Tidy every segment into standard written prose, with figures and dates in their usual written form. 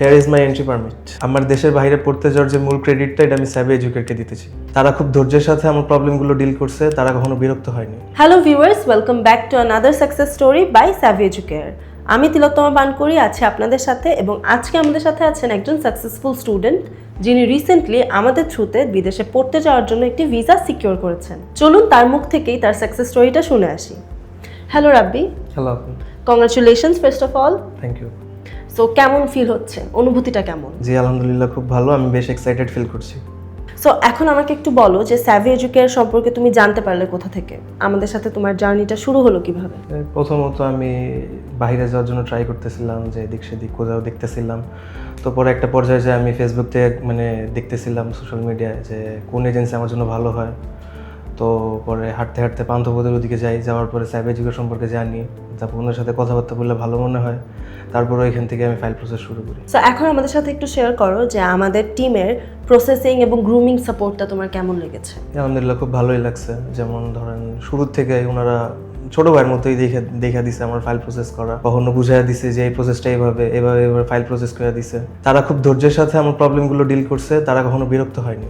Here is my entry permit. আমার দেশের বাইরে পড়তে যাওয়ার যে মূল ক্রেডিটটা এটা আমি সাবি এডুকেটকে দিতেছি। তারা খুব ধৈর্যের সাথে আমার প্রবলেমগুলো ডিল করছে, তারা কখনো বিরক্ত হয়নি। Hello viewers, welcome back to another success story by Savvy Educare. আমি তিলোত্তমা বানকরি আছি আপনাদের সাথে এবং আজকে আমাদের সাথে আছেন একজন সাকসেসফুল স্টুডেন্ট যিনি রিসেন্টলি আমাদের থ্রুতে বিদেশে পড়তে যাওয়ার জন্য একটি ভিসা সিকিউর করেছেন। চলুন তার মুখ থেকেই তার সাকসেস স্টোরিটা শুনে আসি। হ্যালো রাব্বি। হ্যালো আপু। Congratulations first of all. Thank you. So কেমন ফিল হচ্ছে, অনুভূতিটা কেমন? জি আলহামদুলিল্লাহ খুব ভালো, আমি বেশ এক্সাইটেড ফিল করছি। সো এখন আমাকে একটু বলো যে সাভি এডুকেয়ার সম্পর্কে তুমি জানতে পারলে কোথা থেকে, আমাদের সাথে তোমার জার্নিটা শুরু হলো কিভাবে? প্রথমত আমি বাইরে যাওয়ার জন্য ট্রাই করতেছিলাম, যে এদিক সেদিক কোথাও দেখতেছিলাম। তো পরে একটা পর্যায়ে যে আমি ফেসবুক থেকে দেখতেছিলাম সোশ্যাল মিডিয়ায় যে কোন এজেন্সি আমার জন্য ভালো হয়। তো পরে হাঁটতে হাঁটতে পান্থপথের ওদিকে যাওয়ার পরে সাইবার এডুকেশন সম্পর্কে জানি, তারপর ওনার সাথে কথাবার্তা বললে ভালো মনে হয়, তারপর ওইখান থেকে আমি ফাইল প্রসেস শুরু করি। সো এখন আমাদের সাথে একটু শেয়ার করো যে আমাদের টিমের প্রসেসিং এবং গ্রুমিং সাপোর্টটা তোমার কেমন লেগেছে? আলহামদুলিল্লাহ খুব ভালোই লাগছে। যেমন ধরেন শুরু থেকে ওনারা ছোট ভাইয়ের মতোই দেখা দিছে আমার ফাইল প্রসেস করা, কখনো বুঝাই দিছে যে এই প্রসেসটা এইভাবে ফাইল প্রসেস করে দিছে। তারা খুব ধৈর্যের সাথে আমার প্রবলেমগুলো ডিল করছে, তারা কখনো বিরক্ত হয়নি।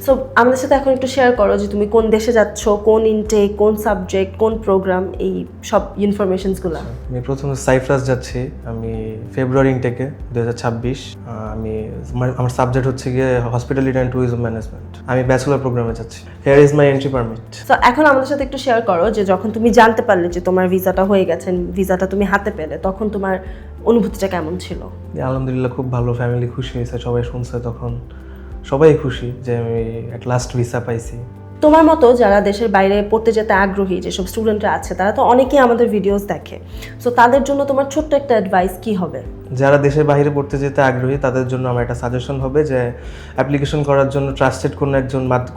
সো আমাদের সাথে এখন একটু শেয়ার করো যে তুমি কোন দেশে যাচ্ছ, কোন ইনটেক, কোন সাবজেক্ট, কোন প্রোগ্রাম, এই সব ইনফরমেশনসগুলো। আমি প্রথমে সাইপ্রাস যাচ্ছি, আমি ফেব্রুয়ারি ইনটেকে 2026। আমার সাবজেক্ট হচ্ছে গিয়ে হসপিটালিটি অ্যান্ড ট্যুরিজম ম্যানেজমেন্ট। আমি ব্যাচেলর প্রোগ্রামে যাচ্ছি। Here is my entry permit. So এখন আমাদের সাথে একটু শেয়ার করো যে যখন তুমি জানতে পারলে যে তোমার ভিসাটা হয়ে গেছে, ভিসাটা তুমি হাতে পেলে, তখন তোমার অনুভূতিটা কেমন ছিল? আলহামদুলিল্লাহ খুব ভালো, ফ্যামিলি খুশি হয়েছে, সবাই শুনছে, তখন সবাই খুশি যে আমি অ্যাট লাস্ট ভিসা পাইছি। তোমার মতো যারা দেশের বাইরে পড়তে যেতে আগ্রহী যেসব স্টুডেন্টরা আছে, তারা তো অনেকেই আমাদের ভিডিওস দেখে। সো তাদের জন্য তোমার ছোট্ট একটা অ্যাডভাইস কি হবে? যারা দেশের বাইরে পড়তে যেতে আগ্রহী তাদের জন্য আমার একটা সাজেশন হবে যে অ্যাপ্লিকেশন করার জন্য ট্রাস্টেড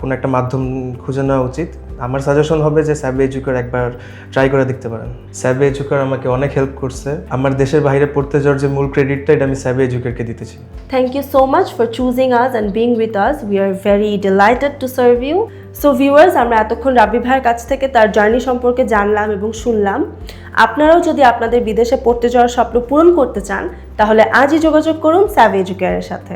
কোনো একটা মাধ্যম খুঁজে নেওয়া উচিত। আমার সাজেশন হবে যে সাবি এডুকেয়ার একবার ট্রাই করে দেখতে পারেন। সাবি এডুকেয়ার আমাকে অনেক হেল্প করছে। আমার দেশের বাইরে পড়তে যাওয়ার যে মূল ক্রেডিটটা এটা আমি সাবি এডুকেয়ারকে দিতেছি। Thank you so much for choosing us and being with us. We are very delighted to serve you. So viewers, আমরা এতক্ষণ রাব্বি ভাইয়ের কাছ থেকে তার জার্নি সম্পর্কে জানলাম এবং শুনলাম। আপনারাও যদি আপনাদের বিদেশে পড়তে যাওয়ার স্বপ্ন পূরণ করতে চান, তাহলে আজই যোগাযোগ করুন সাবি এডুকেয়ারের সাথে।